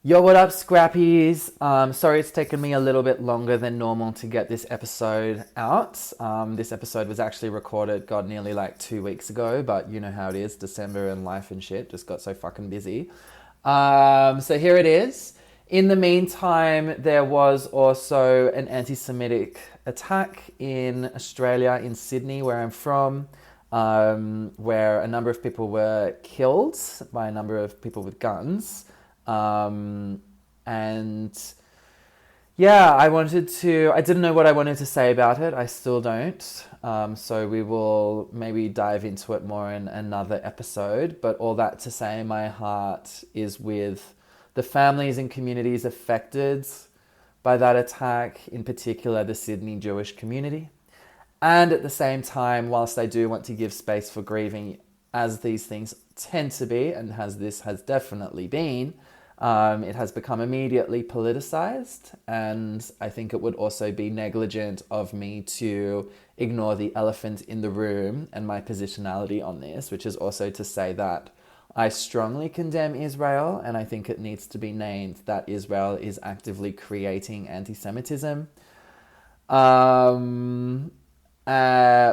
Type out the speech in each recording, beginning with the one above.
Yo, what up, Scrappies? Sorry it's taken me a little bit longer than normal to get this episode out. This episode was actually recorded, God, nearly like 2 weeks ago, but you know how it is. December and life and shit just got so fucking busy. So here it is. In the meantime, there was also an anti-Semitic attack in Australia, in Sydney, where I'm from, where a number of people were killed by a number of people with guns. And yeah, I didn't know what I wanted to say about it. I still don't. So we will maybe dive into it more in another episode. But all that to say, my heart is with the families and communities affected by that attack, in particular the Sydney Jewish community. And at the same time, whilst I do want to give space for grieving, as these things tend to be, and as this has definitely been, it has become immediately politicized, and I think it would also be negligent of me to ignore the elephant in the room and my positionality on this, which is also to say that I strongly condemn Israel, and I think it needs to be named that Israel is actively creating anti-Semitism.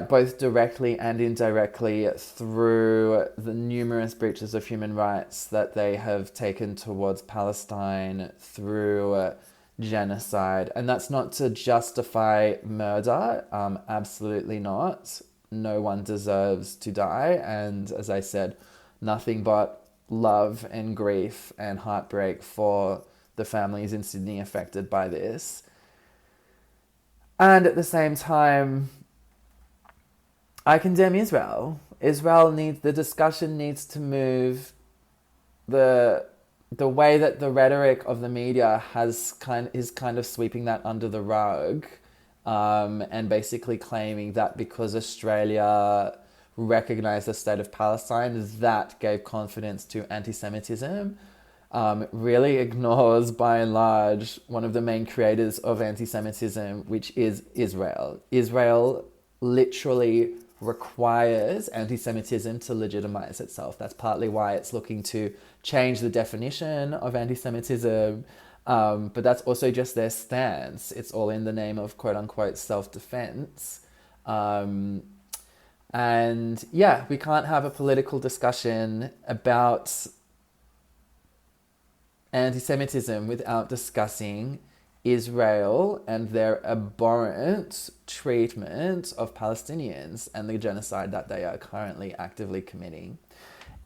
Both directly and indirectly through the numerous breaches of human rights that they have taken towards Palestine through genocide. And that's not to justify murder, absolutely not. No one deserves to die. And as I said, nothing but love and grief and heartbreak for the families in Sydney affected by this. And at the same time, I condemn Israel. The discussion needs to move. The way that the rhetoric of the media is kind of sweeping that under the rug, and basically claiming that because Australia recognized the state of Palestine, that gave confidence to anti-Semitism, really ignores, by and large, one of the main creators of anti-Semitism, which is Israel. Israel literally requires anti-Semitism to legitimize itself. That's partly why it's looking to change the definition of anti-Semitism, but that's also just their stance. It's all in the name of quote-unquote self-defense. And yeah, we can't have a political discussion about anti-Semitism without discussing Israel and their abhorrent treatment of Palestinians and the genocide that they are currently actively committing.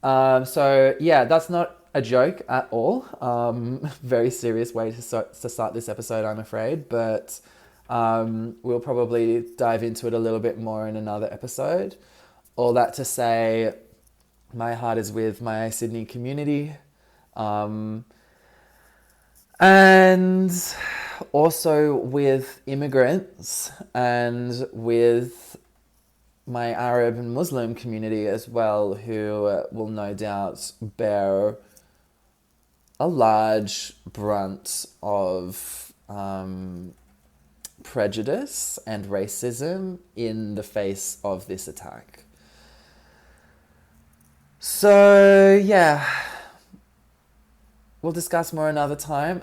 So yeah, that's not a joke at all. Very serious way to start this episode, I'm afraid, but we'll probably dive into it a little bit more in another episode. All that to say, my heart is with my Sydney community. And also with immigrants and with my Arab and Muslim community as well, who will no doubt bear a large brunt of prejudice and racism in the face of this attack. So yeah, we'll discuss more another time.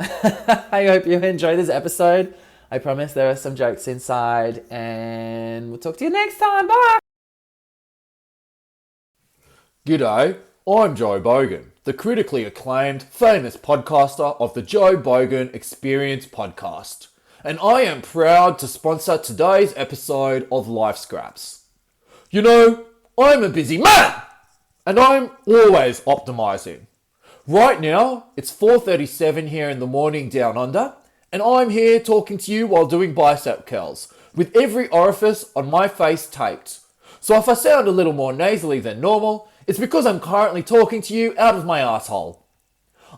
I hope you enjoy this episode. I promise there are some jokes inside, and we'll talk to you next time. Bye! G'day, I'm Joe Bogan, the critically acclaimed, famous podcaster of the Joe Bogan Experience podcast. And I am proud to sponsor today's episode of Life Scraps. You know, I'm a busy man, and I'm always optimising. Right now, it's 4:37 here in the morning down under, and I'm here talking to you while doing bicep curls, with every orifice on my face taped. So if I sound a little more nasally than normal, it's because I'm currently talking to you out of my asshole.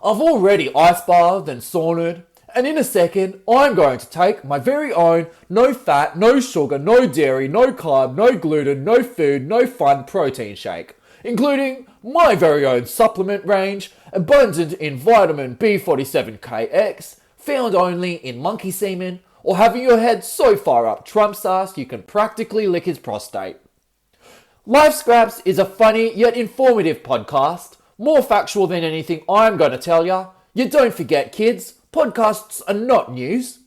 I've already ice bathed and saunaed, and in a second, I'm going to take my very own no fat, no sugar, no dairy, no carb, no gluten, no food, no fun protein shake, including my very own supplement range, abundant in vitamin B47KX, found only in monkey semen, or having your head so far up Trump's ass you can practically lick his prostate. Life Scraps is a funny yet informative podcast, more factual than anything I'm going to tell ya, you don't forget, kids, podcasts are not news.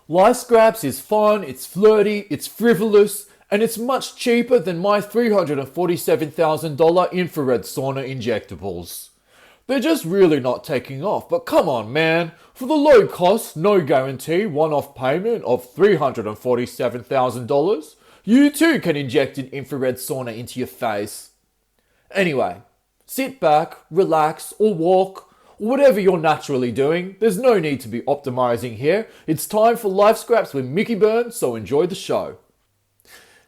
Life Scraps is fun, it's flirty, it's frivolous, and it's much cheaper than my $347,000 infrared sauna injectables. They're just really not taking off, but come on, man. For the low cost, no guarantee, one-off payment of $347,000, you too can inject an infrared sauna into your face. Anyway, sit back, relax, or walk, or whatever you're naturally doing. There's no need to be optimizing here. It's time for Life Scraps with Mickey Byrne, so enjoy the show.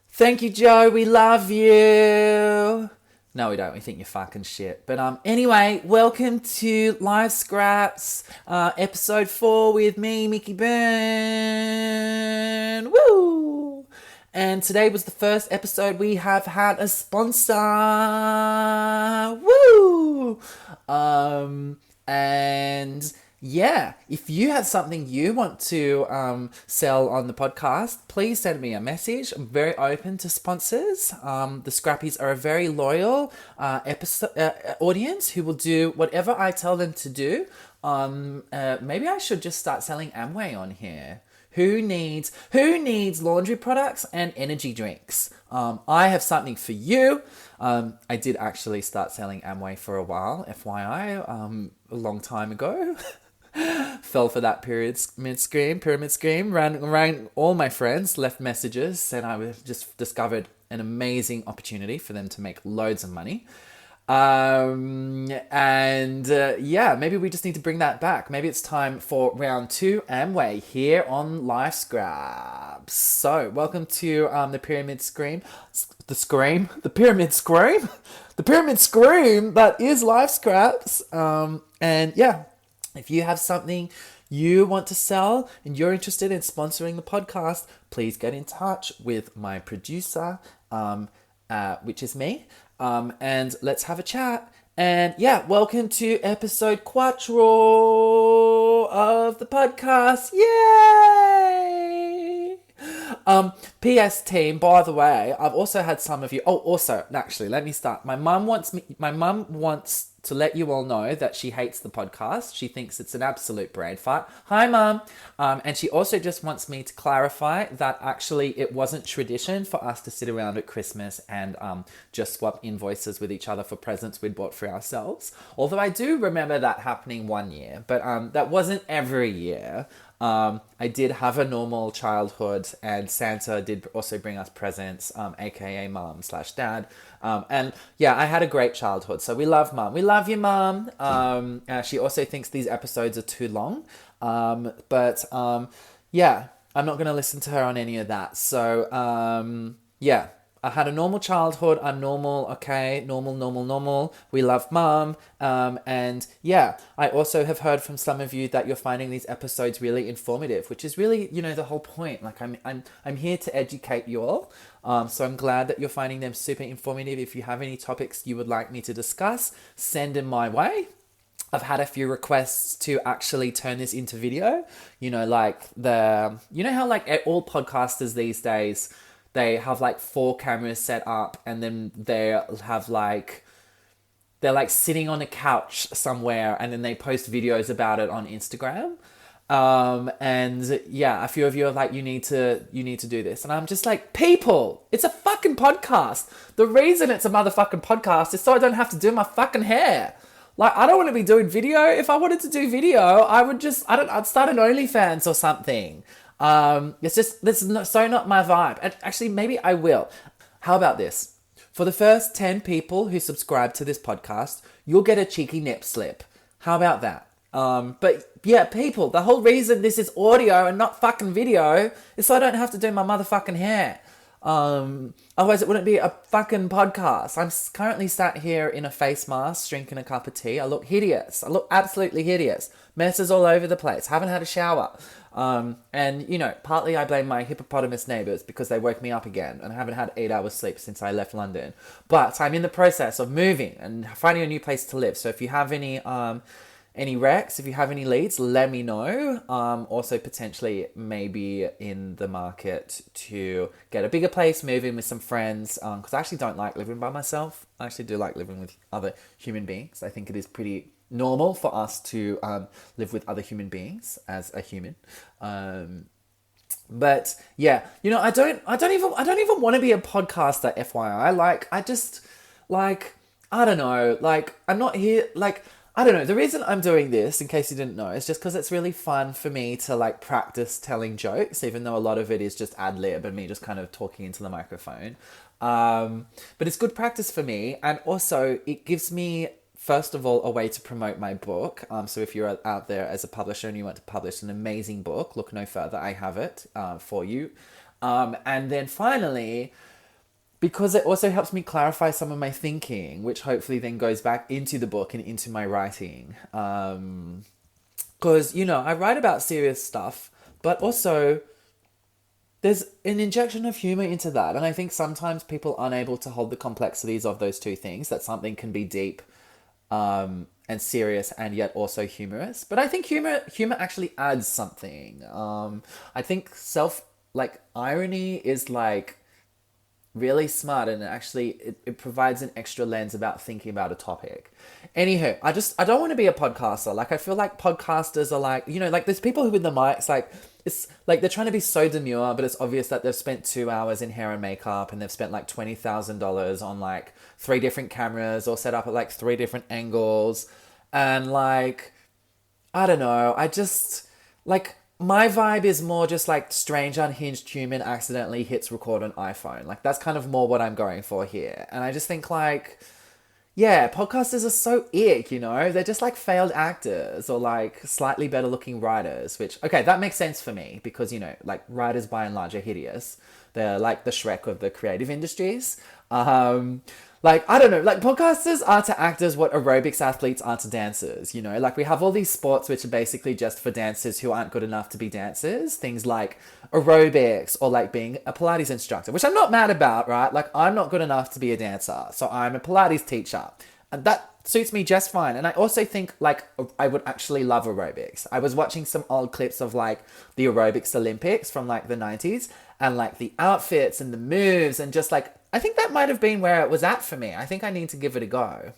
Thank you, Joe. We love you. No, we don't. We think you're fucking shit. But anyway, welcome to Life Scraps, episode 4 with me, Mickey Byrne. Woo! And today was the first episode we have had a sponsor. Woo! And yeah, if you have something you want to sell on the podcast, please send me a message. I'm very open to sponsors. The Scrappies are a very loyal audience who will do whatever I tell them to do. Maybe I should just start selling Amway on here. Who needs laundry products and energy drinks? I have something for you. I did actually start selling Amway for a while, FYI, a long time ago. Fell for that pyramid scheme, rang all my friends, left messages, and I just discovered an amazing opportunity for them to make loads of money. Yeah, maybe we just need to bring that back. Maybe it's time for round 2 Amway here on Life Scraps. So, welcome to the Pyramid Scream. The Pyramid Scream that is Life Scraps. And yeah, if you have something you want to sell and you're interested in sponsoring the podcast, please get in touch with my producer, which is me. And let's have a chat. And yeah, welcome to episode 4 of the podcast. Yay! PS team, by the way, I've also had some of you. Oh, also, actually, let me start. My mum wants to let you all know that she hates the podcast. She thinks it's an absolute brain fart. Hi, Mum. And she also just wants me to clarify that actually it wasn't tradition for us to sit around at Christmas and just swap invoices with each other for presents we'd bought for ourselves. Although I do remember that happening one year, but that wasn't every year. I did have a normal childhood, and Santa did also bring us presents, aka Mum/Dad. And yeah, I had a great childhood, so we love Mum. We love you, Mum. She also thinks these episodes are too long. But yeah, I'm not going to listen to her on any of that. So yeah, I had a normal childhood. I'm normal, okay? Normal. We love Mum. And yeah, I also have heard from some of you that you're finding these episodes really informative, which is really, the whole point. Like I'm here to educate you all. So I'm glad that you're finding them super informative. If you have any topics you would like me to discuss, send them my way. I've had a few requests to actually turn this into video. How like all podcasters these days, they have like 4 cameras set up, and then they're sitting on a couch somewhere, and then they post videos about it on Instagram. And yeah, a few of you are like, you need to do this. And I'm just like, people, it's a fucking podcast. The reason it's a motherfucking podcast is so I don't have to do my fucking hair. Like, I don't want to be doing video. If I wanted to do video, I'd start an OnlyFans or something. This is so not my vibe. And actually, maybe I will. How about this? For the first 10 people who subscribe to this podcast, you'll get a cheeky nip slip. How about that? But yeah, people, the whole reason this is audio and not fucking video is so I don't have to do my motherfucking hair. Otherwise it wouldn't be a fucking podcast. I'm currently sat here in a face mask, drinking a cup of tea. I look hideous. I look absolutely hideous. Messes all over the place. Haven't had a shower. And partly I blame my hippopotamus neighbours because they woke me up again, and I haven't had 8 hours sleep since I left London. But I'm in the process of moving and finding a new place to live. So if you have any recs, if you have any leads, let me know. Also potentially maybe in the market to get a bigger place, move in with some friends, because I actually don't like living by myself. I actually do like living with other human beings. I think it is pretty normal for us to live with other human beings as a human. But yeah, I don't even want to be a podcaster, FYI. Like, I just, like, I don't know, like, I'm not here, like, I don't know. The reason I'm doing this, in case you didn't know, is just because it's really fun for me to, like, practice telling jokes, even though a lot of it is just ad lib and me just kind of talking into the microphone. But it's good practice for me, and also it gives me, first of all, a way to promote my book. So if you're out there as a publisher and you want to publish an amazing book, look no further. I have it for you. And then finally, because it also helps me clarify some of my thinking, which hopefully then goes back into the book and into my writing. Because, I write about serious stuff, but also there's an injection of humor into that. And I think sometimes people aren't able to hold the complexities of those two things, that something can be deep and serious and yet also humorous. But I think humor actually adds something. I think irony is like really smart, and it provides an extra lens about thinking about a topic. Anywho, I don't want to be a podcaster. Like, I feel like podcasters are like, like there's people who with the mics, like, it's like they're trying to be so demure, but it's obvious that they've spent 2 hours in hair and makeup and they've spent like $20,000 on like 3 different cameras, or set up at like 3 different angles. And like, I don't know, I just, like, my vibe is more just like strange, unhinged human accidentally hits record on iPhone. Like, that's kind of more what I'm going for here. And I just think, like, yeah, podcasters are so ick, They're just like failed actors or like slightly better looking writers, which, okay, that makes sense for me because, like, writers by and large are hideous. They're like the Shrek of the creative industries. Like, I don't know, like, podcasters are to actors what aerobics athletes are to dancers, Like, we have all these sports which are basically just for dancers who aren't good enough to be dancers. Things like aerobics, or like being a Pilates instructor, which I'm not mad about, right? Like, I'm not good enough to be a dancer, so I'm a Pilates teacher. And that suits me just fine. And I also think, like, I would actually love aerobics. I was watching some old clips of, like, the aerobics Olympics from, like, the 90s, and, like, the outfits and the moves, and just, like, I think that might have been where it was at for me. I think I need to give it a go.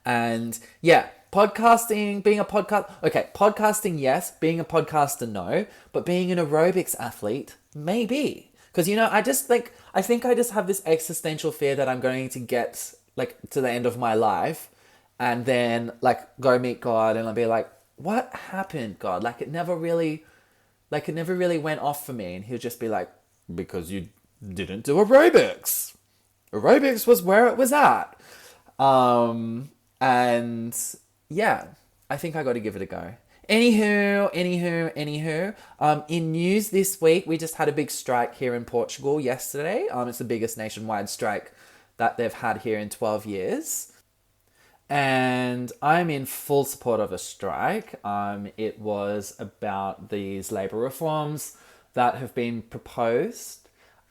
And yeah, podcasting, podcasting, yes. Being a podcaster, no. But being an aerobics athlete, maybe. Because, I think I just have this existential fear that I'm going to get, like, to the end of my life and then, like, go meet God and I'll be like, what happened, God? Like, it never really went off for me. And he'll just be like, because you didn't do aerobics. Aerobics was where it was at. And yeah, I think I got to give it a go. Anywho. In news this week, we just had a big strike here in Portugal yesterday. It's the biggest nationwide strike that they've had here in 12 years. And I'm in full support of a strike. It was about these labour reforms that have been proposed.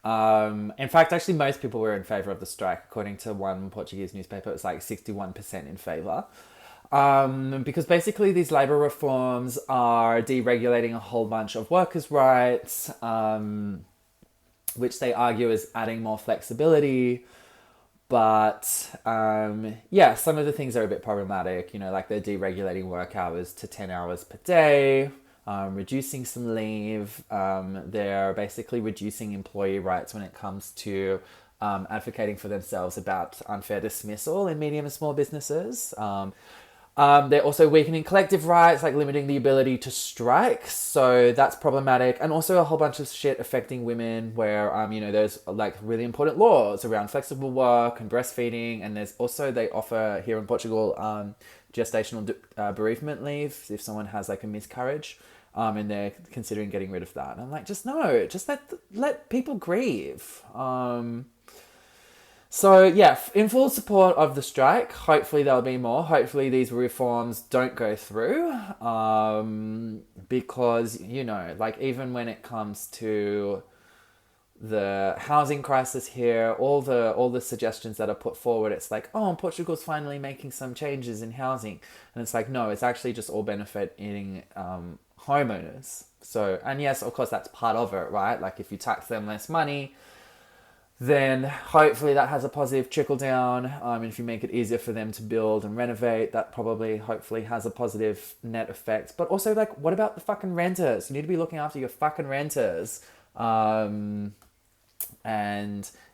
In fact, actually, most people were in favour of the strike. According to one Portuguese newspaper, it was like 61% in favour. Because basically these labour reforms are deregulating a whole bunch of workers' rights, which they argue is adding more flexibility. But, yeah, some of the things are a bit problematic. Like they're deregulating work hours to 10 hours per day. Reducing some leave. They're basically reducing employee rights when it comes to advocating for themselves about unfair dismissal in medium and small businesses. They're also weakening collective rights, like limiting the ability to strike. So that's problematic. And also a whole bunch of shit affecting women where, there's like really important laws around flexible work and breastfeeding. And there's also, they offer here in Portugal, gestational bereavement leave if someone has like a miscarriage. And they're considering getting rid of that. And I'm like, just let people grieve. So yeah, in full support of the strike. Hopefully there'll be more. Hopefully these reforms don't go through. Because, like even when it comes to the housing crisis here, all the suggestions that are put forward, it's like, oh, Portugal's finally making some changes in housing. And it's like, no, it's actually just all benefiting homeowners. So, and yes, of course, that's part of it, right? Like if you tax them less money, then hopefully that has a positive trickle down. And if you make it easier for them to build and renovate, that probably hopefully has a positive net effect. But also, like, what about the fucking renters? You need to be looking after your fucking renters. And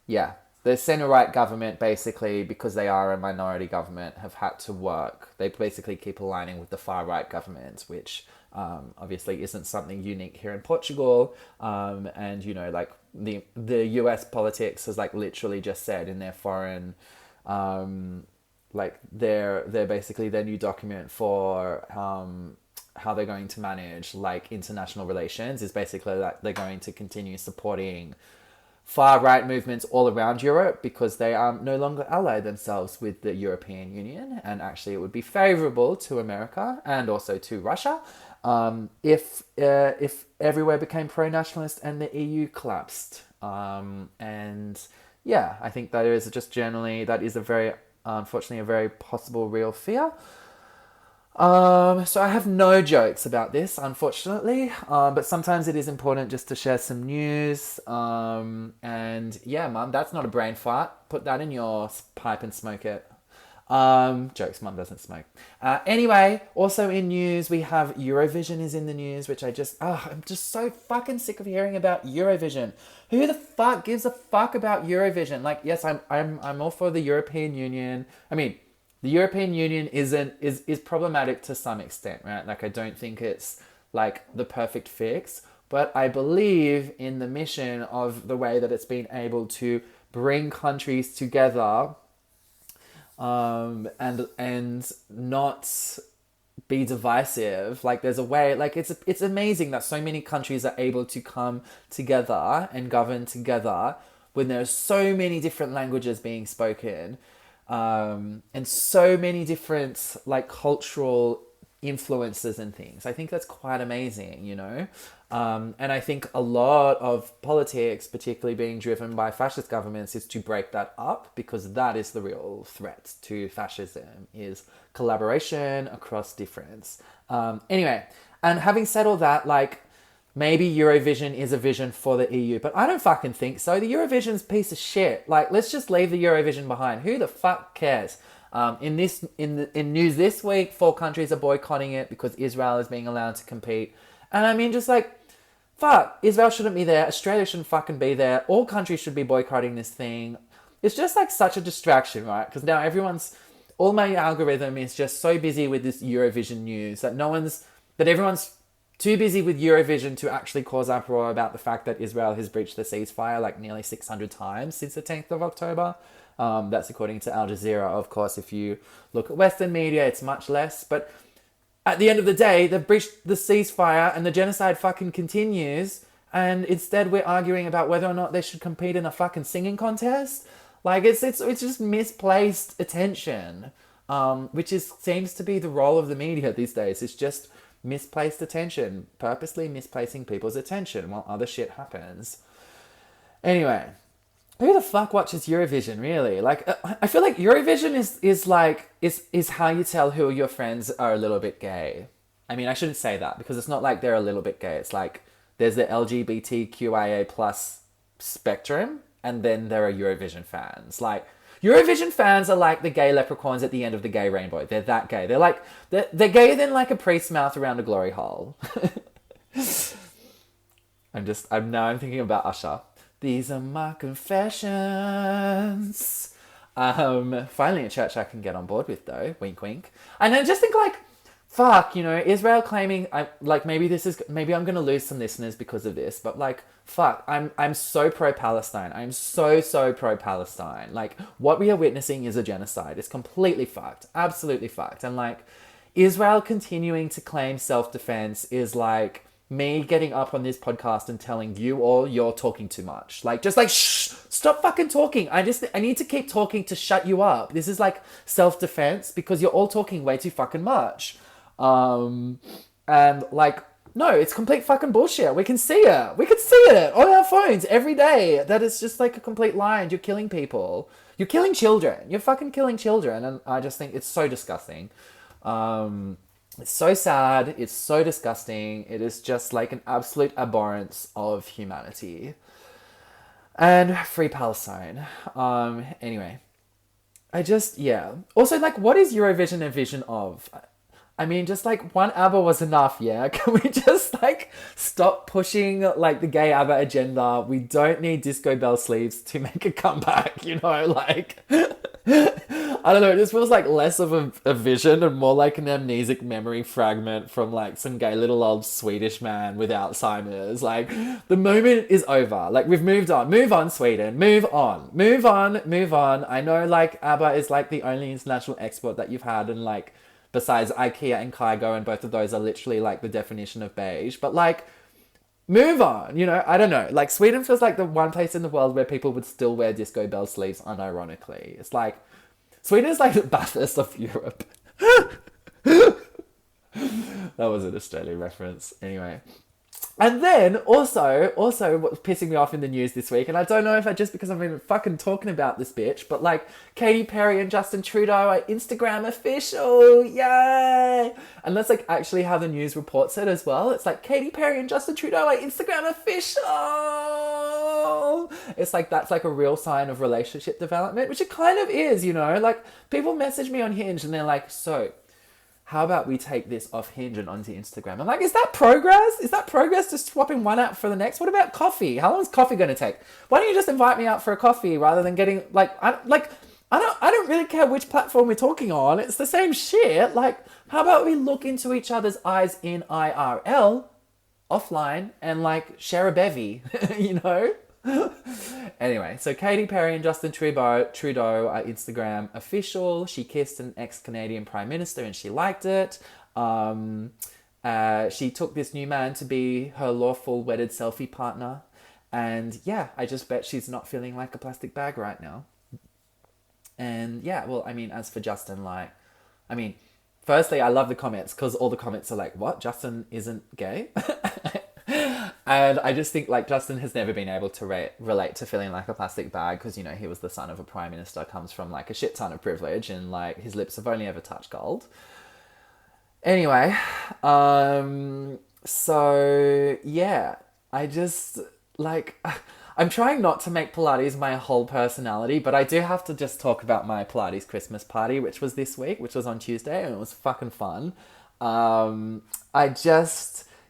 yeah, the centre-right government, basically, because they are a minority government, have had to work. They basically keep aligning with the far-right government, which obviously isn't something unique here in Portugal. And, you know, like, the US politics has, like, literally just said in their foreign... like, their basically their new document for... how they're going to manage, like, international relations is basically that they're going to continue supporting far-right movements all around Europe because they no longer ally themselves with the European Union, and actually it would be favourable to America and also to Russia if everywhere became pro-nationalist and the EU collapsed. And yeah, I think that is just generally, that is a very, unfortunately, a very possible real fear. So I have no jokes about this, unfortunately, but sometimes it is important just to share some news. And yeah, Mum, that's not a brain fart. Put that in your pipe and smoke it. Jokes, Mum doesn't smoke. Anyway, also in news, we have Eurovision is in the news, which I'm just so fucking sick of hearing about Eurovision. Who the fuck gives a fuck about Eurovision? Like, yes, I'm all for the European Union. I mean, the European Union is problematic to some extent, right? Like, I don't think it's like the perfect fix, but I believe in the mission of the way that it's been able to bring countries together, and not be divisive. Like, there's a way, like, it's amazing that so many countries are able to come together and govern together when there's so many different languages being spoken. And so many different, like, cultural influences and things. I think that's quite amazing, you know? And I think a lot of politics, particularly being driven by fascist governments, is to break that up, because that is the real threat to fascism, is collaboration across difference. Anyway, and having said all that, like, maybe Eurovision is a vision for the EU, but I don't fucking think so. The Eurovision's a piece of shit. Like, let's just leave the Eurovision behind. Who the fuck cares? In news this week, 4 countries are boycotting it because Israel is being allowed to compete. And I mean, just like, fuck, Israel shouldn't be there. Australia shouldn't fucking be there. All countries should be boycotting this thing. It's just like such a distraction, right? Because now all my algorithm is just so busy with this Eurovision news that everyone's too busy with Eurovision to actually cause uproar about the fact that Israel has breached the ceasefire like nearly 600 times since the 10th of October. That's according to Al Jazeera. Of course, if you look at Western media, it's much less. But at the end of the day, they've breached the ceasefire and the genocide fucking continues. And instead we're arguing about whether or not they should compete in a fucking singing contest. Like, it's just misplaced attention, which seems to be the role of the media these days. It's just misplaced attention, purposely misplacing people's attention while other shit happens. Anyway, who the fuck watches Eurovision, really? Like, I feel like Eurovision is how you tell who your friends are a little bit gay. I mean, I shouldn't say that, because it's not like they're a little bit gay. It's like there's the LGBTQIA plus spectrum, and then there are Eurovision fans. Like, Eurovision fans are like the gay leprechauns at the end of the gay rainbow. They're that gay. They're gayer than like a priest's mouth around a glory hole. I'm thinking about Usher. These are my confessions. Finally a church I can get on board with, though. Wink, wink. And I just think, like, fuck, you know, Israel claiming, maybe I'm going to lose some listeners because of this, but, like, fuck, I'm so pro-Palestine. I'm so pro-Palestine. Like, what we are witnessing is a genocide. It's completely fucked. Absolutely fucked. And, like, Israel continuing to claim self-defense is, like, me getting up on this podcast and telling you all you're talking too much. Like, just like, shh, stop fucking talking. I need to keep talking to shut you up. This is like self-defense because you're all talking way too fucking much. And like, no, it's complete fucking bullshit. We can see it. We can see it on our phones every day. That is just like a complete lie, and you're killing people. You're killing children. You're fucking killing children. And I just think it's so disgusting. It's so sad. It's so disgusting. It is just like an absolute abhorrence of humanity. And free Palestine. Anyway, yeah. Also, like, what is Eurovision a vision of? I mean, just like one ABBA was enough, yeah? Can we just like stop pushing like the gay ABBA agenda? We don't need Disco Bell Sleeves to make a comeback, you know? Like, I don't know, it just feels like less of a vision and more like an amnesic memory fragment from like some gay little old Swedish man with Alzheimer's. Like, the moment is over. Like, we've moved on. Move on, Sweden. Move on. Move on. Move on. I know like ABBA is like the only international export that you've had, and like, besides IKEA and Kygo, and both of those are literally like the definition of beige. But like, move on, you know? I don't know. Like, Sweden feels like the one place in the world where people would still wear Disco Bell sleeves unironically. It's like, Sweden is like the Bathurst of Europe. That was an Australian reference. Anyway. And then also what's pissing me off in the news this week, and I don't know if I just because I've been fucking talking about this bitch, but like Katy Perry and Justin Trudeau are Instagram official, yay! And that's like actually how the news reports it as well. It's like Katy Perry and Justin Trudeau are Instagram official. It's like that's like a real sign of relationship development, which it kind of is, you know. Like, people message me on Hinge and they're like, so how about we take this off Hinge and onto Instagram? I'm like, is that progress? Is that progress, just swapping one app for the next? What about coffee? How long is coffee going to take? Why don't you just invite me out for a coffee rather than getting I don't really care which platform we're talking on. It's the same shit. Like, how about we look into each other's eyes in IRL, offline, and like share a bevy, you know? Anyway, so Katy Perry and Justin Trudeau are Instagram official. She kissed an ex-Canadian Prime Minister and she liked it. She took this new man to be her lawful wedded selfie partner. And yeah, I just bet she's not feeling like a plastic bag right now. And yeah, well, I mean, as for Justin, firstly, I love the comments because all the comments are like, what? Justin isn't gay? And I just think, like, Justin has never been able to relate to feeling like a plastic bag because, you know, he was the son of a prime minister, comes from, like, a shit ton of privilege, and, like, his lips have only ever touched gold. Anyway, so, yeah, I just, like, I'm trying not to make Pilates my whole personality, but I do have to just talk about my Pilates Christmas party, which was this week, which was on Tuesday, and it was fucking fun.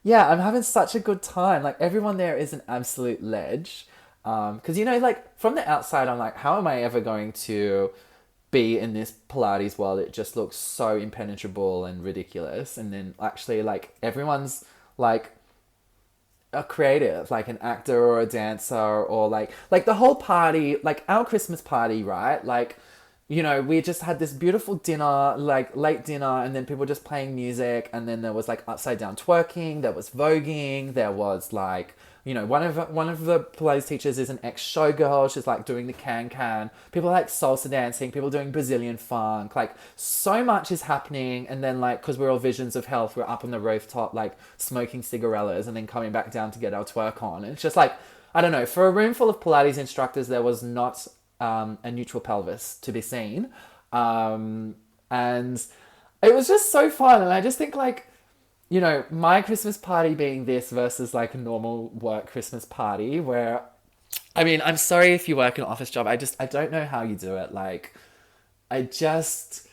Yeah, I'm having such a good time. Like, everyone there is an absolute ledge. Because, you know, like, from the outside, I'm like, how am I ever going to be in this Pilates world? It just looks so impenetrable and ridiculous. And then actually, like, everyone's, like, a creative, like an actor or a dancer or, like the whole party, like, our Christmas party, right? Like, you know, we just had this beautiful dinner, like late dinner, and then people just playing music, and then there was like upside down twerking, there was voguing, there was like, you know, one of the Pilates teachers is an ex-showgirl, she's like doing the can. People like salsa dancing, people doing Brazilian funk, like so much is happening. And then like, because we're all visions of health, we're up on the rooftop like smoking cigarillas and then coming back down to get our twerk on. And it's just like, I don't know, for a room full of Pilates instructors, there was not a neutral pelvis to be seen. And it was just so fun. And I just think like, you know, my Christmas party being this versus like a normal work Christmas party where, I mean, I'm sorry if you work an office job. I don't know how you do it. Like, it's just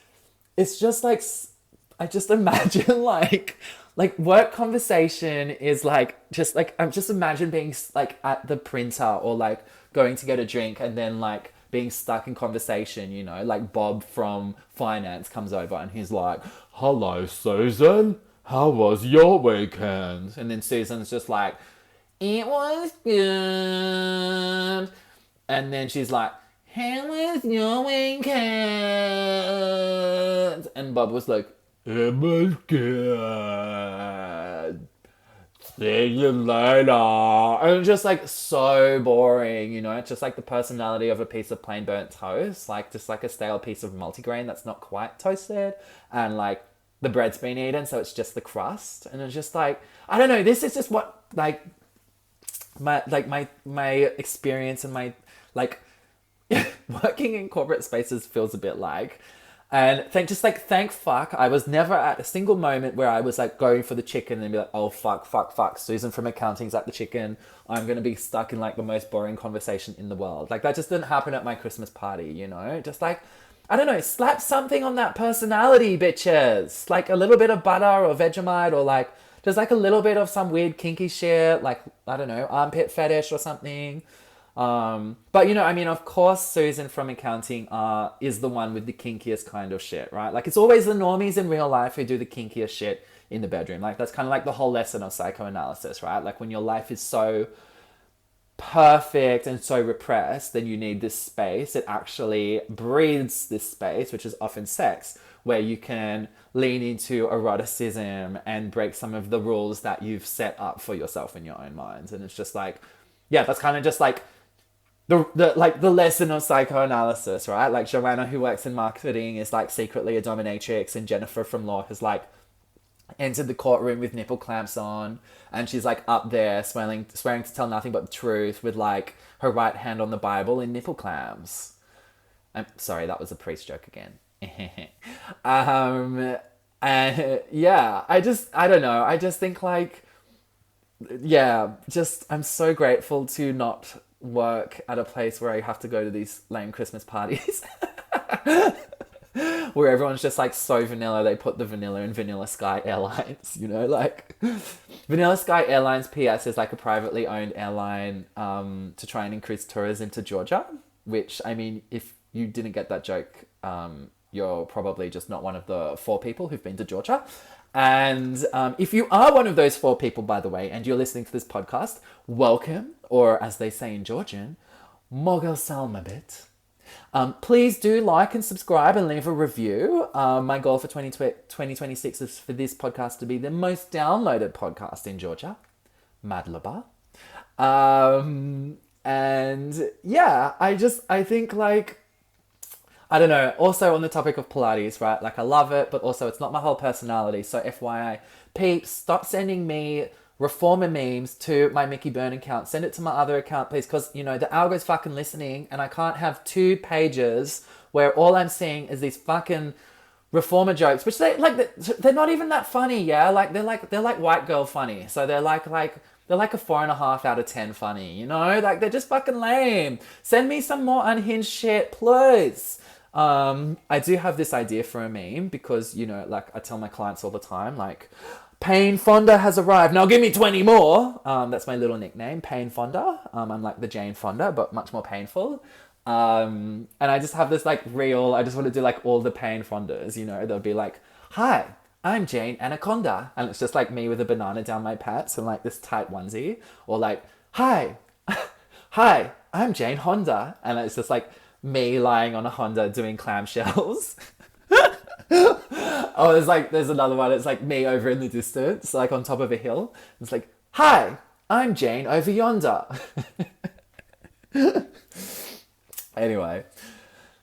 like, I just imagine like work conversation is like, just like, I'm just imagine being like at the printer or like going to get a drink and then like being stuck in conversation, you know, like Bob from finance comes over and he's like, hello, Susan, how was your weekend? And then Susan's just like, it was good. And then she's like, how was your weekend? And Bob was like, it was good. See you later. And it's just like so boring, you know. It's just like the personality of a piece of plain burnt toast, like just like a stale piece of multigrain that's not quite toasted, and like the bread's been eaten, so it's just the crust. And it's just like, I don't know, this is just what like my experience and my like working in corporate spaces feels a bit like. And thank fuck, I was never at a single moment where I was like going for the chicken and be like, oh fuck, Susan from accounting's at the chicken. I'm gonna be stuck in like the most boring conversation in the world. Like that just didn't happen at my Christmas party, you know? Just like, I don't know, slap something on that personality, bitches. Like a little bit of butter or Vegemite or like just like a little bit of some weird kinky shit, like, I don't know, armpit fetish or something. But you know, I mean, of course, Susan from accounting is the one with the kinkiest kind of shit, right? Like it's always the normies in real life who do the kinkiest shit in the bedroom. Like that's kind of like the whole lesson of psychoanalysis, right? Like when your life is so perfect and so repressed, then you need this space. It actually breeds this space, which is often sex, where you can lean into eroticism and break some of the rules that you've set up for yourself in your own minds. And it's just like, yeah, that's kind of just like the lesson of psychoanalysis, right? Like Joanna, who works in marketing, is like secretly a dominatrix, and Jennifer from law has like entered the courtroom with nipple clamps on, and she's like up there swearing to tell nothing but the truth with like her right hand on the Bible in nipple clamps. I'm sorry, that was a priest joke again. And yeah, I don't know. I just think like, yeah, just I'm so grateful to not work at a place where I have to go to these lame Christmas parties where everyone's just like so vanilla. They put the vanilla in Vanilla Sky Airlines, you know, like Vanilla Sky Airlines PS is like a privately owned airline to try and increase tourism to Georgia, which, I mean, if you didn't get that joke, you're probably just not one of the 4 people who've been to Georgia. And if you are one of those 4 people, by the way, and you're listening to this podcast, welcome, or as they say in Georgian, Mogel Salmabit. Please do like and subscribe and leave a review. My goal for 2026 is for this podcast to be the most downloaded podcast in Georgia. Madlaba. And yeah, I think like, I don't know. Also on the topic of Pilates, right? Like I love it, but also it's not my whole personality. So FYI, peeps, stop sending me reformer memes to my Mickey Byrne account. Send it to my other account, please. Because, you know, the algo's fucking listening and I can't have 2 pages where all I'm seeing is these fucking reformer jokes, which they're not even that funny, yeah? Like they're like white girl funny. So they're like a 4.5 out of 10 funny, you know? Like they're just fucking lame. Send me some more unhinged shit, please. I do have this idea for a meme because, you know, like I tell my clients all the time, like, Pain Fonda has arrived. Now give me 20 more. That's my little nickname, Pain Fonda. I'm like the Jane Fonda, but much more painful. And I just have this like reel. I just want to do like all the Pain Fondas, you know. They'll be like, hi, I'm Jane Anaconda. And it's just like me with a banana down my pants and like this tight onesie. Or like, hi, I'm Jane Honda. And it's just like me lying on a Honda doing clamshells. Oh, there's another one. It's like me over in the distance, like on top of a hill. It's like, hi, I'm Jane over yonder. Anyway.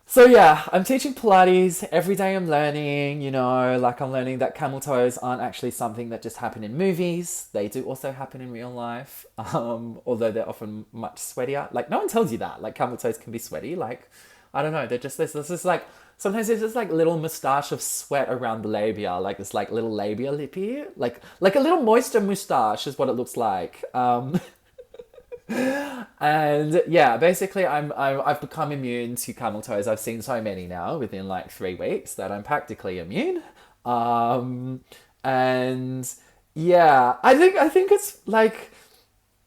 So yeah, I'm teaching Pilates. Every day I'm learning, you know, like I'm learning that camel toes aren't actually something that just happen in movies. They do also happen in real life. Although they're often much sweatier. Like no one tells you that. Like camel toes can be sweaty. Like, I don't know. They're just this is like, sometimes there's just like little moustache of sweat around the labia, like this like little labia lippy, like a little moisture moustache is what it looks like. And yeah, basically I've become immune to camel toes. I've seen so many now within like 3 weeks that I'm practically immune. And yeah, I think it's like,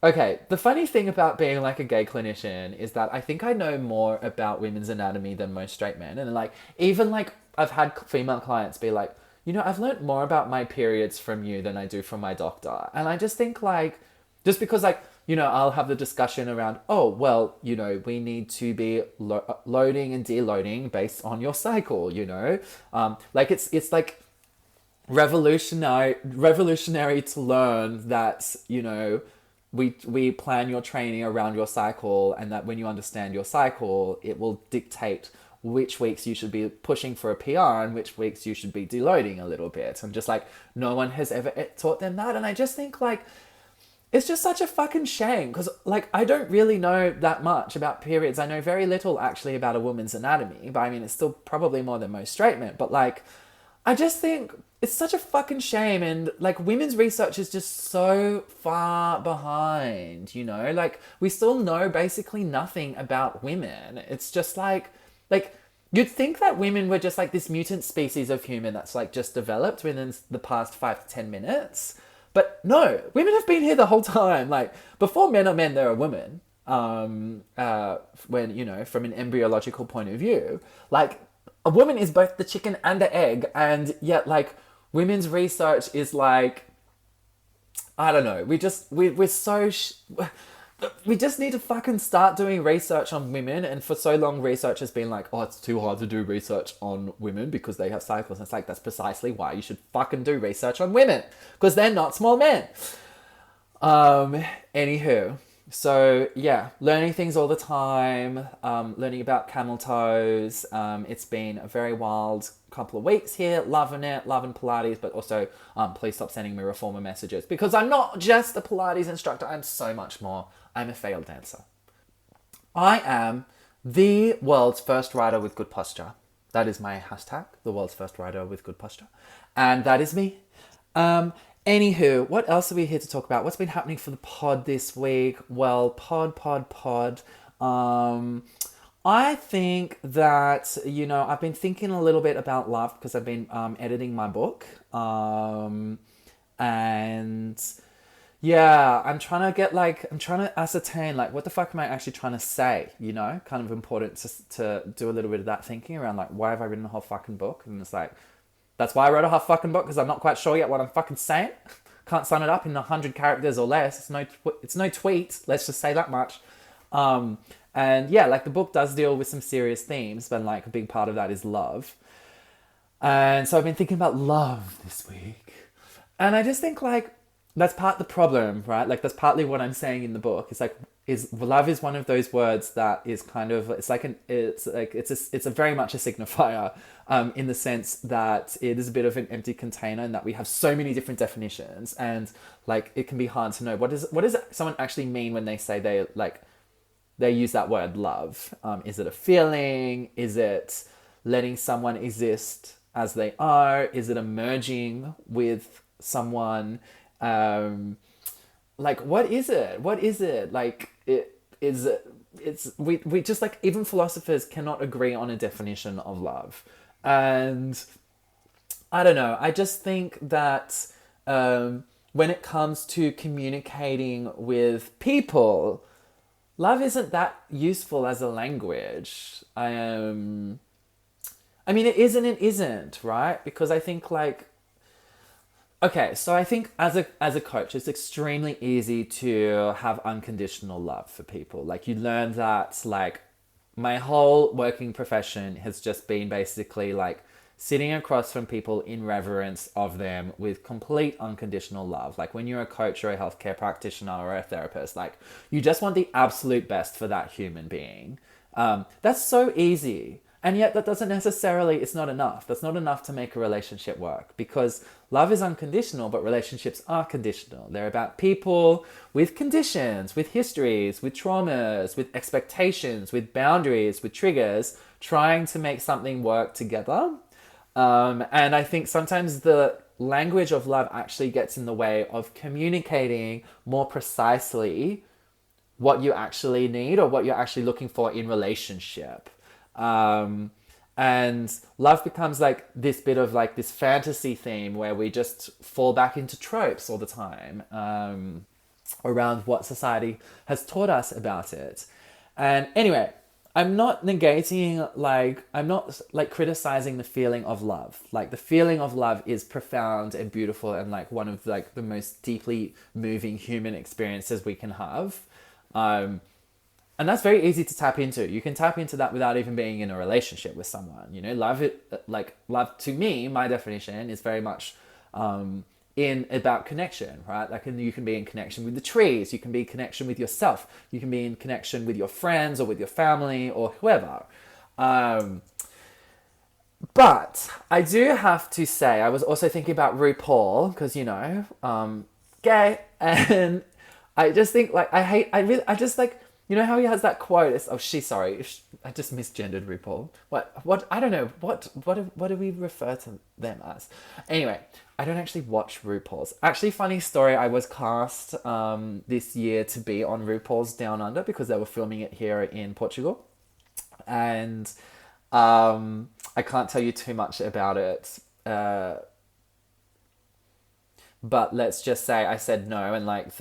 okay, the funny thing about being like a gay clinician is that I think I know more about women's anatomy than most straight men. And like, even like I've had female clients be like, you know, I've learned more about my periods from you than I do from my doctor. And I just think like, just because like, you know, I'll have the discussion around, oh, well, you know, we need to be loading and deloading based on your cycle, you know? Like it's like revolutionary to learn that, you know, we plan your training around your cycle, and that when you understand your cycle, it will dictate which weeks you should be pushing for a PR and which weeks you should be deloading a little bit. And just like, no one has ever taught them that. And I just think like, it's just such a fucking shame because, like, I don't really know that much about periods. I know very little actually about a woman's anatomy, but I mean, it's still probably more than most straight men. But, like, I just think it's such a fucking shame. And, like, women's research is just so far behind, you know? Like, we still know basically nothing about women. It's just like, you'd think that women were just like this mutant species of human that's like just developed within the past 5 to 10 minutes. But no, women have been here the whole time. Like, before men are men, they're a woman. When, you know, from an embryological point of view, like, a woman is both the chicken and the egg. And yet, like, women's research is like, I don't know. We're so, we just need to fucking start doing research on women. And for so long, research has been like, oh, it's too hard to do research on women because they have cycles. And it's like, that's precisely why you should fucking do research on women, because they're not small men. Anywho, so yeah, learning things all the time, learning about camel toes. It's been a very wild couple of weeks here, loving it, loving Pilates, but also please stop sending me reformer messages because I'm not just a Pilates instructor, I'm so much more. I'm a failed dancer. I am the world's first rider with good posture. That is my hashtag, the world's first rider with good posture. And that is me. Anywho, what else are we here to talk about? What's been happening for the pod this week? Well, pod. I think that, you know, I've been thinking a little bit about love because I've been editing my book. And yeah, I'm trying to ascertain, like, what the fuck am I actually trying to say, you know? Kind of important to do a little bit of that thinking around, like, why have I written a whole fucking book? And it's like, that's why I wrote a whole fucking book, because I'm not quite sure yet what I'm fucking saying. Can't sum it up in 100 characters or less. It's no tweet, let's just say that much. And yeah, like, the book does deal with some serious themes, but, like, a big part of that is love. And so I've been thinking about love this week. And I just think, like, that's part of the problem, right? Like, that's partly what I'm saying in the book. It's like, love is one of those words that is kind of, it's a very much a signifier, in the sense that it is a bit of an empty container and that we have so many different definitions, and, like, it can be hard to know what does someone actually mean when they say they use that word love. Is it a feeling? Is it letting someone exist as they are? Is it a merging with someone? Like, what is it? Like, we just, like, even philosophers cannot agree on a definition of love. And I don't know, I just think that, when it comes to communicating with people, love isn't that useful as a language. I mean, it is and it isn't, right? Because I think, like, okay, so I think as a coach, it's extremely easy to have unconditional love for people. Like, you learn that, like, my whole working profession has just been basically, like, sitting across from people in reverence of them with complete unconditional love. Like, when you're a coach or a healthcare practitioner or a therapist, like, you just want the absolute best for that human being. That's so easy. And yet that doesn't necessarily, it's not enough. That's not enough to make a relationship work, because love is unconditional, but relationships are conditional. They're about people with conditions, with histories, with traumas, with expectations, with boundaries, with triggers, trying to make something work together. And I think sometimes the language of love actually gets in the way of communicating more precisely what you actually need or what you're actually looking for in relationship. And love becomes, like, this bit of, like, this fantasy theme where we just fall back into tropes all the time, around what society has taught us about it. And anyway, I'm not negating, like, I'm not, like, criticizing the feeling of love. Like, the feeling of love is profound and beautiful and, like, one of, like, the most deeply moving human experiences we can have. And that's very easy to tap into. You can tap into that without even being in a relationship with someone. You know, love to me, my definition is very much in about connection, right? Like, you can be in connection with the trees, you can be in connection with yourself, you can be in connection with your friends or with your family or whoever. But I do have to say, I was also thinking about RuPaul, because, you know, gay, and I just think like I just like, you know how he has that quote? It's, oh, I just misgendered RuPaul. What? I don't know. What do we refer to them as? Anyway, I don't actually watch RuPaul's. Actually, funny story. I was cast this year to be on RuPaul's Down Under because they were filming it here in Portugal, and I can't tell you too much about it. But let's just say I said no, and like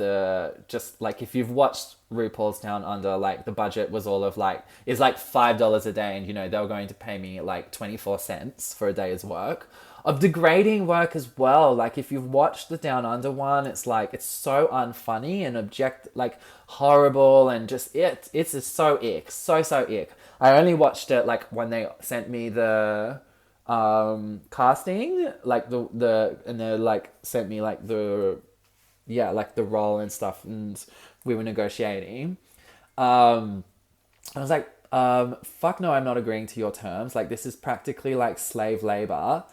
just like if you've watched RuPaul's Down Under, like the budget was all of like, is like $5 a day, and you know, they were going to pay me like 24 cents for a day's work of degrading work as well. Like if you've watched the Down Under one, it's like, it's so unfunny and like horrible, and just it's just so ick, so ick. I only watched it like when they sent me the casting, like and they like sent me like like the role and stuff, and we were negotiating. I was like, fuck no, I'm not agreeing to your terms. Like this is practically like slave labor,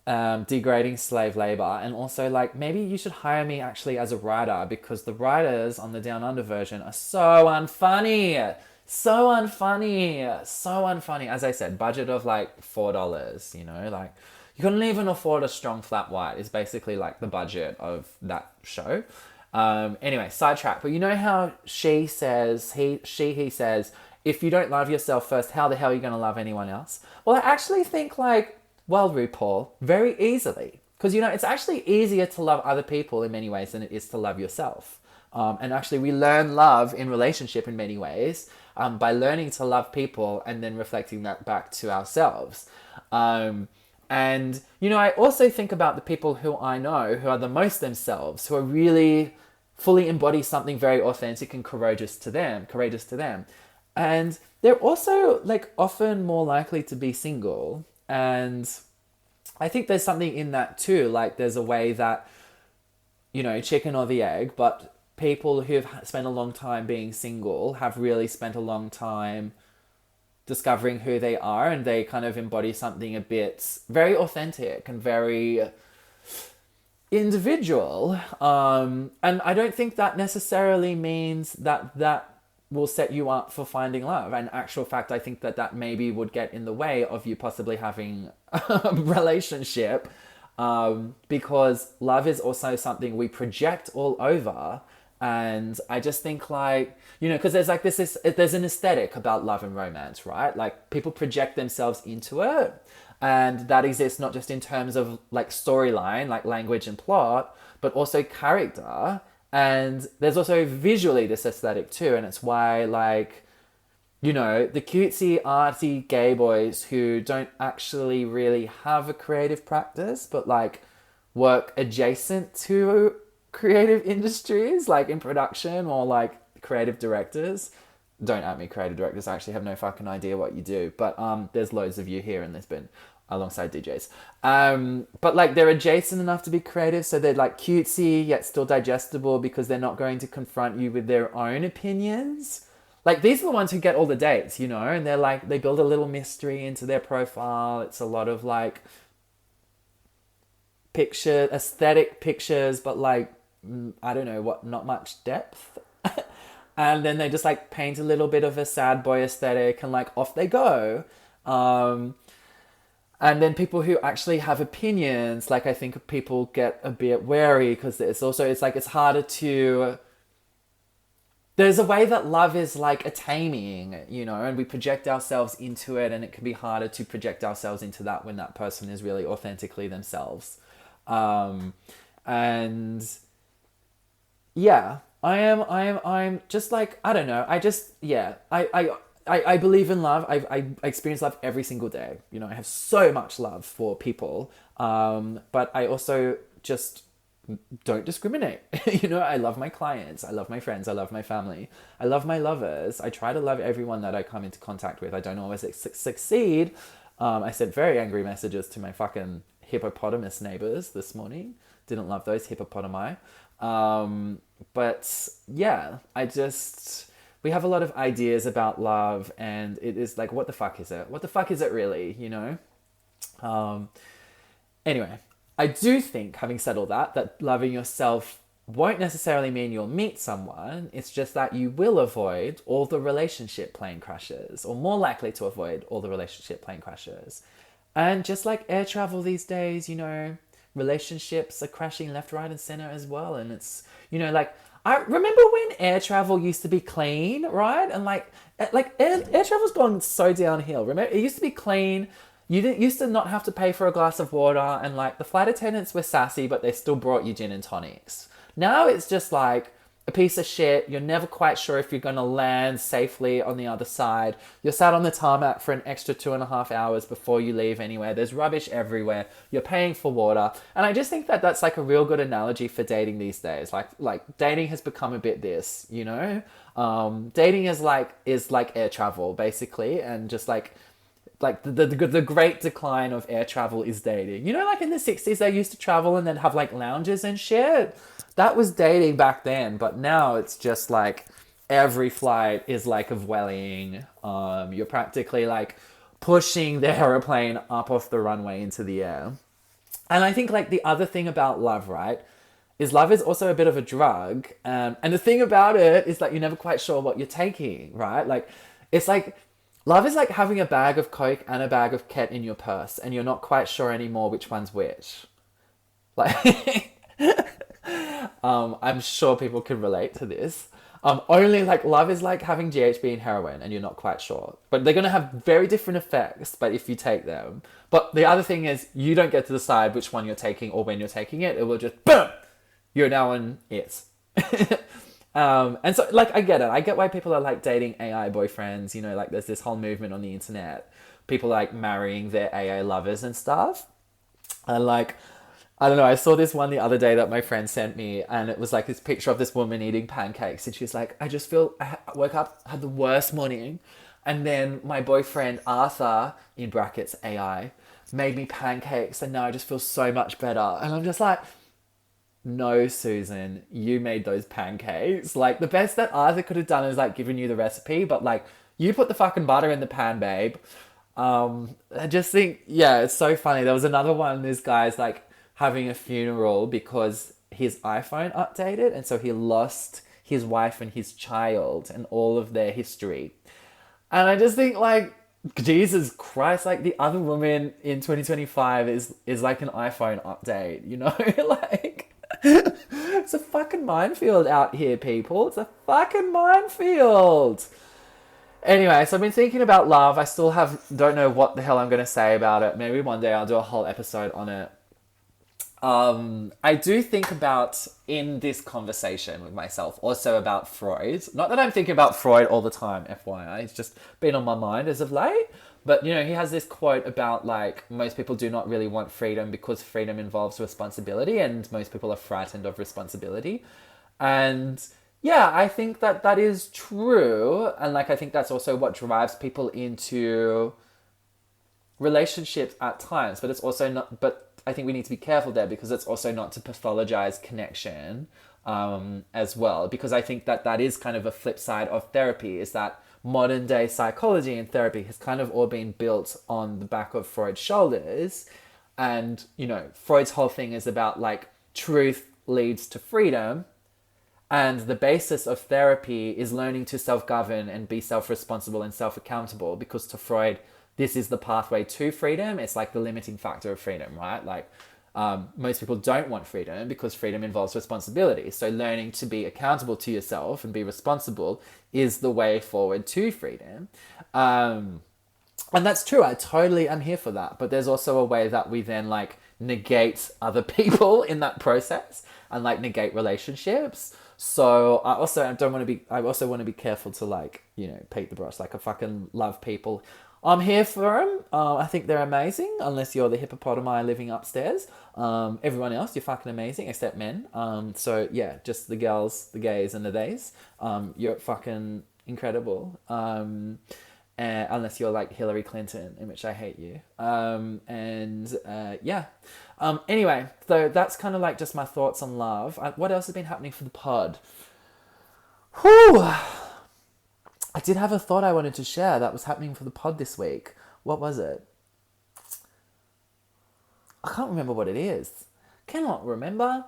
degrading slave labor, and also like maybe you should hire me actually as a writer, because the writers on the Down Under version are so unfunny. So unfunny, so unfunny. As I said, budget of like $4, you know, like you couldn't even afford a strong flat white is basically like the budget of that show. Anyway, sidetrack. But you know how he says, if you don't love yourself first, how the hell are you going to love anyone else? Well, I actually think like, well, RuPaul, very easily. Because, you know, it's actually easier to love other people in many ways than it is to love yourself. And actually we learn love in relationship in many ways, by learning to love people and then reflecting that back to ourselves. And, you know, I also think about the people who I know who are the most themselves, who are really fully embody something very authentic and courageous to them. And they're also like often more likely to be single. And I think there's something in that too. Like there's a way that, you know, chicken or the egg, but people who've spent a long time being single have really spent a long time discovering who they are, and they kind of embody something a bit very authentic and very individual. And I don't think that necessarily means that will set you up for finding love. In actual fact, I think that maybe would get in the way of you possibly having a relationship, because love is also something we project all over. And I just think like, you know, because there's like there's an aesthetic about love and romance, right? Like people project themselves into it, and that exists not just in terms of like storyline, like language and plot, but also character. And there's also visually this aesthetic too. And it's why like, you know, the cutesy, arty gay boys who don't actually really have a creative practice, but like work adjacent to creative industries, like in production, or like creative directors. Don't at me, creative directors. I actually have no fucking idea what you do. But there's loads of you here in Lisbon alongside DJs. But like they're adjacent enough to be creative, so they're like cutesy yet still digestible, because they're not going to confront you with their own opinions. Like these are the ones who get all the dates, you know, and they're like, they build a little mystery into their profile. It's a lot of like aesthetic pictures, but like, I don't know what, not much depth. And then they just like paint a little bit of a sad boy aesthetic, and like off they go. And then people who actually have opinions, like I think people get a bit wary, because it's harder to, there's a way that love is like a taming, you know, and we project ourselves into it, and it can be harder to project ourselves into that when that person is really authentically themselves. And yeah, I'm just like, I don't know. I believe in love. I experience love every single day. You know, I have so much love for people. But I also just don't discriminate. You know, I love my clients. I love my friends. I love my family. I love my lovers. I try to love everyone that I come into contact with. I don't always succeed. I sent very angry messages to my fucking hippopotamus neighbors this morning. Didn't love those hippopotami. But yeah, we have a lot of ideas about love, and it is like, what the fuck is it? What the fuck is it really, you know? Anyway, I do think, having said all that loving yourself won't necessarily mean you'll meet someone. It's just that you will avoid all the relationship plane crashes, or more likely to avoid all the relationship plane crashes. And just like air travel these days, relationships are crashing left, right, and center as well. And it's, like, I remember when air travel used to be clean, right? And like air travel's gone so downhill. Remember, it used to be clean. You didn't used to not have to pay for a glass of water, and like the flight attendants were sassy, but they still brought you gin and tonics. Now it's just like a piece of shit. You're never quite sure if you're going to land safely on the other side. You're sat on the tarmac for an extra 2.5 hours before you leave anywhere. There's rubbish everywhere. You're paying for water. And I just think that that's like a real good analogy for dating these days. Like dating has become a bit this, dating is like air travel basically. And just like the great decline of air travel is dating. Like in the 60s, they used to travel and then have like lounges and shit. That was dating back then, but now it's just like every flight is like a Vueling. You're practically like pushing the aeroplane up off the runway into the air. And I think like the other thing about love, right, is love is also a bit of a drug. And the thing about it is that you're never quite sure what you're taking, right? Like, it's like, love is like having a bag of Coke and a bag of Ket in your purse, and you're not quite sure anymore which one's which. Like, I'm sure people can relate to this. Only like love is like having GHB and heroin, and you're not quite sure. But they're going to have very different effects, but if you take them. But the other thing is, you don't get to decide which one you're taking or when you're taking it. It will just, boom, you're now on it. And so, like, I get it. I get why people are, like, dating AI boyfriends. Like, there's this whole movement on the internet. People, like, marrying their AI lovers and stuff. And, like, I don't know. I saw this one the other day that my friend sent me. And it was, like, this picture of this woman eating pancakes. And she's like, I just feel... I woke up, had the worst morning. And then my boyfriend, Arthur, in brackets, AI, made me pancakes. And now I just feel so much better. And I'm just like... No, Susan, you made those pancakes. Like, the best that Arthur could have done is, like, given you the recipe, but, like, you put the fucking butter in the pan, babe. I just think, yeah, it's so funny. There was another one, this guy's, like, having a funeral because his iPhone updated, and so he lost his wife and his child and all of their history. And I just think, like, Jesus Christ, like, the other woman in 2025 is like an iPhone update, Like... It's a fucking minefield out here, people. It's a fucking minefield. Anyway, so I've been thinking about love. I still don't know what the hell I'm going to say about it. Maybe one day I'll do a whole episode on it. I do think about, in this conversation with myself, also about Freud. Not that I'm thinking about Freud all the time, FYI. It's just been on my mind as of late. But, he has this quote about, like, most people do not really want freedom because freedom involves responsibility, and most people are frightened of responsibility. And, yeah, I think that is true. And, like, I think that's also what drives people into relationships at times. But it's also not... But I think we need to be careful there, because it's also not to pathologize connection as well. Because I think that is kind of a flip side of therapy, is that modern day psychology and therapy has kind of all been built on the back of Freud's shoulders. And, Freud's whole thing is about, like, truth leads to freedom. And the basis of therapy is learning to self-govern and be self-responsible and self-accountable, because to Freud, this is the pathway to freedom. It's like the limiting factor of freedom, right? Like, most people don't want freedom because freedom involves responsibility. So learning to be accountable to yourself and be responsible is the way forward to freedom. And that's true. I totally am here for that. But there's also a way that we then, like, negate other people in that process and, like, negate relationships. So I also want to be careful to, like, paint the brush. Like, I fucking love people. I'm here for them. I think they're amazing, unless you're the hippopotami living upstairs. Everyone else, you're fucking amazing, except men. So yeah, just the girls, the gays, and the theys. You're fucking incredible. Unless you're like Hillary Clinton, in which I hate you. Yeah. Anyway, so that's kind of like just my thoughts on love. What else has been happening for the pod? Whew. I did have a thought I wanted to share that was happening for the pod this week. What was it? I can't remember what it is. Cannot remember.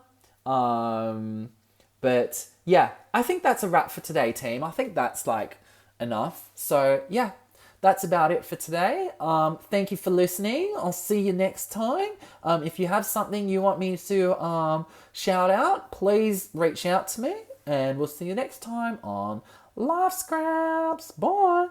But yeah, I think that's a wrap for today, team. I think that's like enough. So yeah, that's about it for today. Thank you for listening. I'll see you next time. If you have something you want me to shout out, please reach out to me. And we'll see you next time on Life Scraps. Bye.